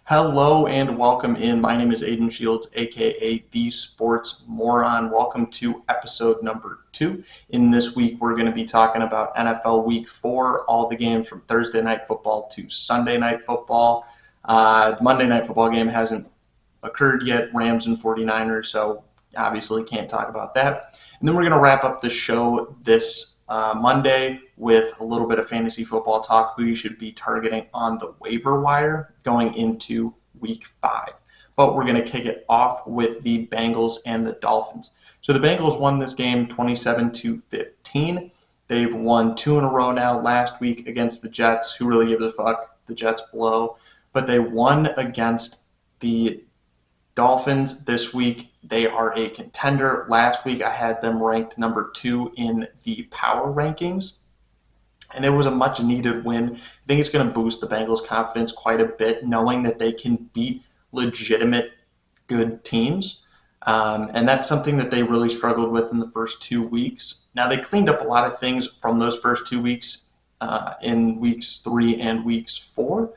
Hello and welcome in. My name is Aiden Shields, aka the Sports Moron. Welcome to episode number 2. In this week, we're going to be talking about NFL Week 4, all the games from Thursday Night Football to Sunday Night Football. The Monday Night Football game hasn't occurred yet, Rams and 49ers, so obviously can't talk about that. And then we're going to wrap up the show this Monday with a little bit of fantasy football talk, who you should be targeting on the waiver wire going into week 5. But we're going to kick it off with the Bengals and the Dolphins. So the Bengals won this game 27-15. They've won 2 in a row now, last week against the Jets. Who really gives a fuck? The Jets blow. But they won against the Dolphins this week. They are a contender. Last week I had them ranked number 2 in the power rankings, and it was a much needed win. I think it's going to boost the Bengals' confidence quite a bit, knowing that they can beat legitimate good teams. And that's something that they really struggled with in the first 2 weeks. Now, they cleaned up a lot of things from those first 2 weeks in weeks 3 and weeks 4.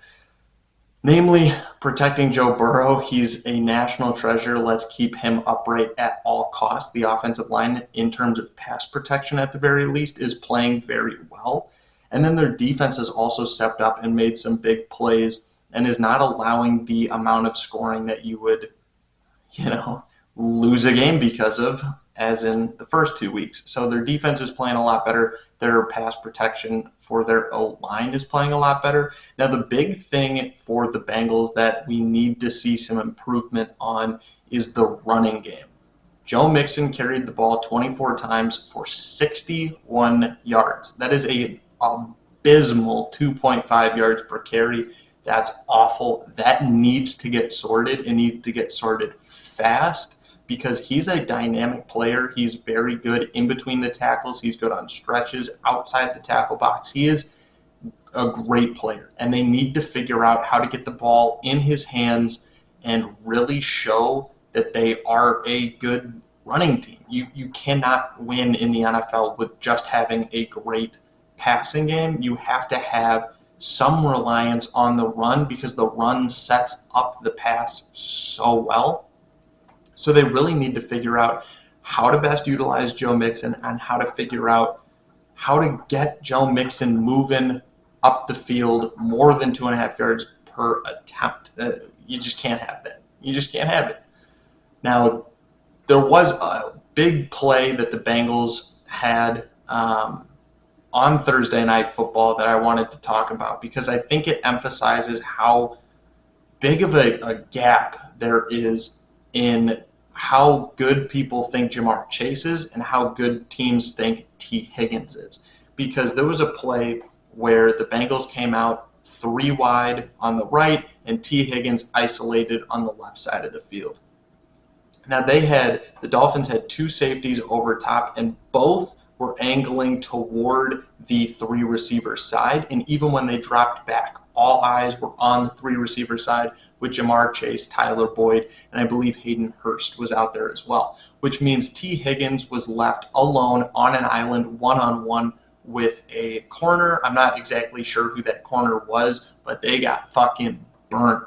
Namely, protecting Joe Burrow. He's a national treasure. Let's keep him upright at all costs. The offensive line, in terms of pass protection at the very least, is playing very well. And then their defense has also stepped up and made some big plays and is not allowing the amount of scoring that you would, lose a game because of, as in the first 2 weeks. So their defense is playing a lot better. Their pass protection for their O-line is playing a lot better. Now, the big thing for the Bengals that we need to see some improvement on is the running game. Joe Mixon carried the ball 24 times for 61 yards. That is an abysmal 2.5 yards per carry. That's awful. That needs to get sorted. It needs to get sorted fast, because he's a dynamic player. He's very good in between the tackles. He's good on stretches outside the tackle box. He is a great player, and they need to figure out how to get the ball in his hands and really show that they are a good running team. You cannot win in the NFL with just having a great passing game. You have to have some reliance on the run, because the run sets up the pass so well. So they really need to figure out how to best utilize Joe Mixon and how to figure out how to get Joe Mixon moving up the field more than 2.5 yards per attempt. You just can't have that. You just can't have it. Now, there was a big play that the Bengals had on Thursday Night Football that I wanted to talk about, because I think it emphasizes how big of a gap there is in how good people think Jamar Chase is and how good teams think T. Higgins is. Because there was a play where the Bengals came out 3 wide on the right and T. Higgins isolated on the left side of the field. Now the Dolphins had 2 safeties over top, and both were angling toward the 3 receiver side. And even when they dropped back, all eyes were on the 3 receiver side, with Jamar Chase, Tyler Boyd, and I believe Hayden Hurst was out there as well, which means T. Higgins was left alone on an island, one-on-one with a corner. I'm not exactly sure who that corner was, but they got fucking burnt.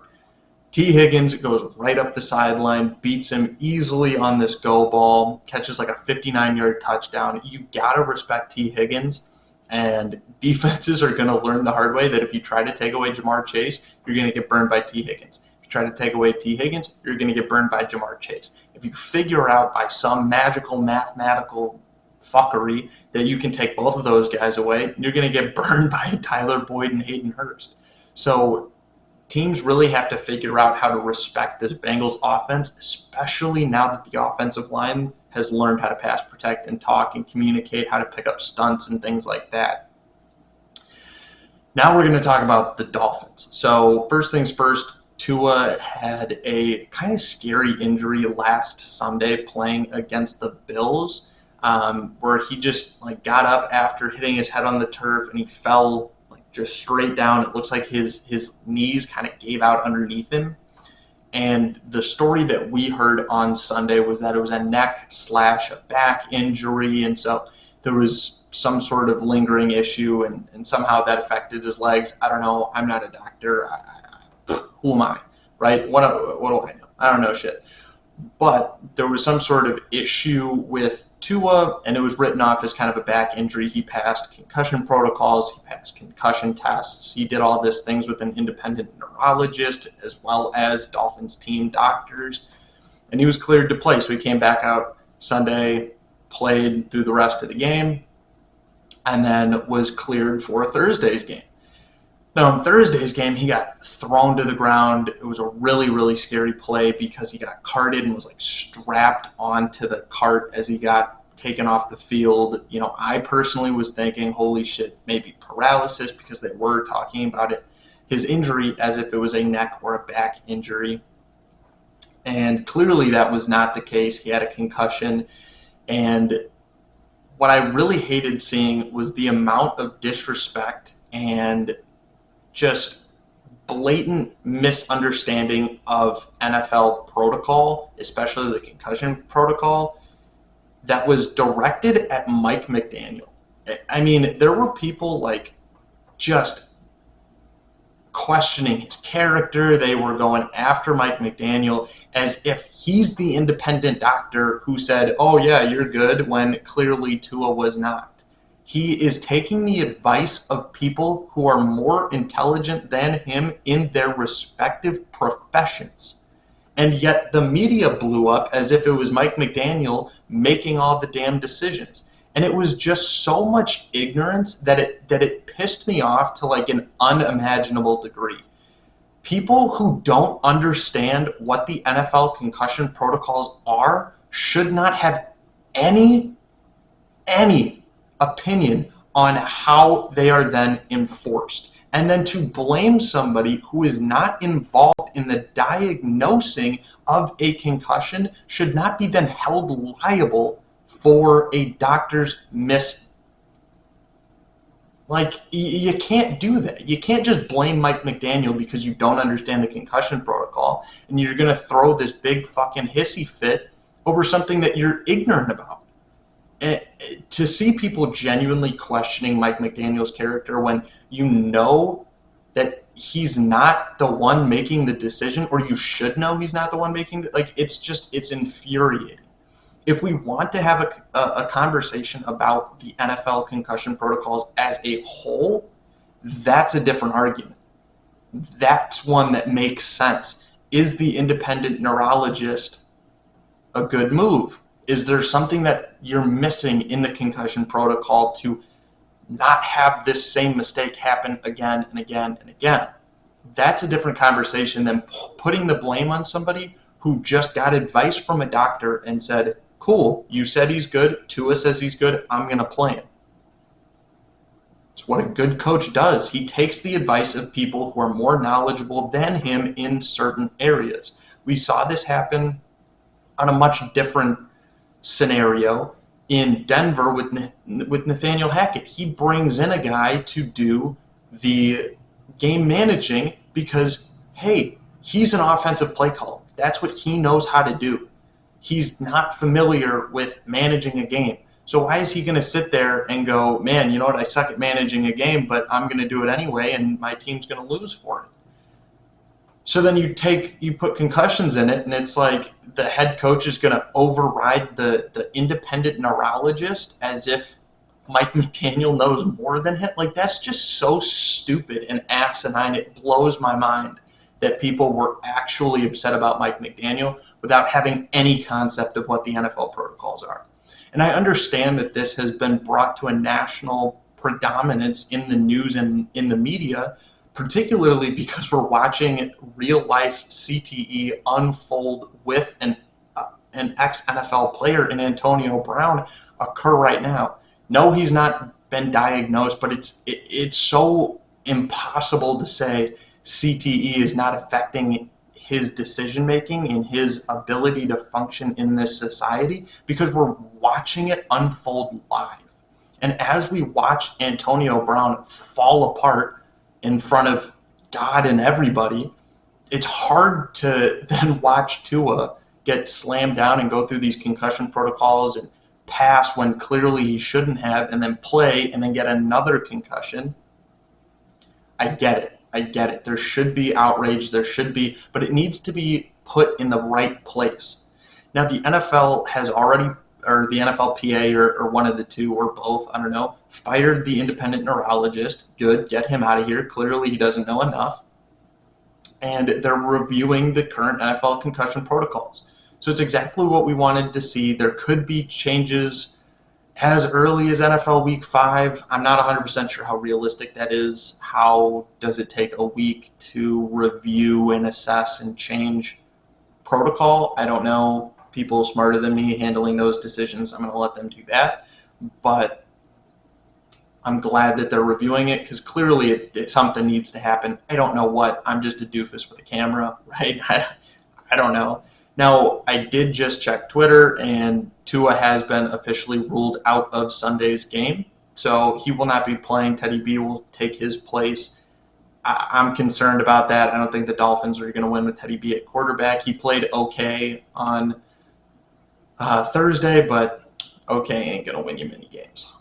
T. Higgins goes right up the sideline, beats him easily on this go ball, catches like a 59-yard touchdown. You got to respect T. Higgins, and defenses are going to learn the hard way that if you try to take away Jamar Chase, you're going to get burned by T. Higgins. If you try to take away T. Higgins, you're going to get burned by Jamar Chase. If you figure out by some magical mathematical fuckery that you can take both of those guys away, you're going to get burned by Tyler Boyd and Hayden Hurst. So teams really have to figure out how to respect this Bengals offense, especially now that the offensive line has learned how to pass protect and talk and communicate, how to pick up stunts and things like that. Now we're going to talk about the Dolphins. So first things first, Tua had a kind of scary injury last Sunday playing against the Bills, where he just got up after hitting his head on the turf and he fell just straight down. It looks like his knees kind of gave out underneath him. And the story that we heard on Sunday was that it was a neck/back injury, and so there was some sort of lingering issue, and somehow that affected his legs. I don't know. I'm not a doctor. Who am I? right? What do I know? I don't know shit. But there was some sort of issue with Tua, and it was written off as kind of a back injury. He passed concussion protocols, he passed concussion tests, he did all these things with an independent neurologist as well as Dolphins team doctors, and he was cleared to play. So he came back out Sunday, played through the rest of the game, and then was cleared for Thursday's game. Now, in Thursday's game, he got thrown to the ground. It was a really, really scary play because he got carted and was like strapped onto the cart as he got taken off the field. You know, I personally was thinking, holy shit, maybe paralysis, because they were talking about it, his injury as if it was a neck or a back injury. And clearly that was not the case. He had a concussion. And what I really hated seeing was the amount of disrespect and just blatant misunderstanding of NFL protocol, especially the concussion protocol, that was directed at Mike McDaniel. I mean, there were people like just questioning his character. They were going after Mike McDaniel as if he's the independent doctor who said, oh yeah, you're good, when clearly Tua was not. He is taking the advice of people who are more intelligent than him in their respective professions. And yet the media blew up as if it was Mike McDaniel making all the damn decisions. And it was just so much ignorance that it pissed me off to like an unimaginable degree. People who don't understand what the NFL concussion protocols are should not have any opinion on how they are then enforced. And then to blame somebody who is not involved in the diagnosing of a concussion should not be then held liable for a doctor's miss. Like, you can't do that. You can't just blame Mike McDaniel because you don't understand the concussion protocol and you're going to throw this big fucking hissy fit over something that you're ignorant about. And to see people genuinely questioning Mike McDaniel's character when you know that he's not the one making the decision, or you should know he's not the one making it's infuriating. If we want to have a conversation about the NFL concussion protocols as a whole, that's a different argument. That's one that makes sense. Is the independent neurologist a good move? Is there something that you're missing in the concussion protocol to not have this same mistake happen again and again and again? That's a different conversation than putting the blame on somebody who just got advice from a doctor and said, cool, you said he's good, Tua says he's good, I'm going to play him. It's what a good coach does. He takes the advice of people who are more knowledgeable than him in certain areas. We saw this happen on a much different scenario in Denver with Nathaniel Hackett. He brings in a guy to do the game managing because, hey, he's an offensive play caller. That's what he knows how to do. He's not familiar with managing a game. So why is he going to sit there and go, man, you know what, I suck at managing a game, but I'm going to do it anyway, and my team's going to lose for it. So then you put concussions in it, and it's like the head coach is going to override the independent neurologist as if Mike McDaniel knows more than him. Like, that's just so stupid and asinine. It blows my mind that people were actually upset about Mike McDaniel without having any concept of what the NFL protocols are. And I understand that this has been brought to a national predominance in the news and in the media, particularly because we're watching real-life CTE unfold with an ex-NFL player in Antonio Brown occur right now. No, he's not been diagnosed, but it's so impossible to say CTE is not affecting his decision-making and his ability to function in this society because we're watching it unfold live. And as we watch Antonio Brown fall apart in front of God and everybody, it's hard to then watch Tua get slammed down and go through these concussion protocols and pass when clearly he shouldn't have, and then play and then get another concussion. I get it. I get it. There should be outrage. There should be, but it needs to be put in the right place. Now, the NFL has already, or the NFLPA, or one of the two, or both, I don't know, fired the independent neurologist. Good, get him out of here. Clearly, he doesn't know enough. And they're reviewing the current NFL concussion protocols. So it's exactly what we wanted to see. There could be changes as early as NFL Week 5. I'm not 100% sure how realistic that is. How does it take a week to review and assess and change protocol? I don't know. People smarter than me handling those decisions, I'm going to let them do that. But I'm glad that they're reviewing it because clearly something needs to happen. I don't know what. I'm just a doofus with a camera, right? I don't know. Now, I did just check Twitter, and Tua has been officially ruled out of Sunday's game. So he will not be playing. Teddy B will take his place. I'm concerned about that. I don't think the Dolphins are going to win with Teddy B at quarterback. He played okay on Thursday, but okay ain't going to win you many games.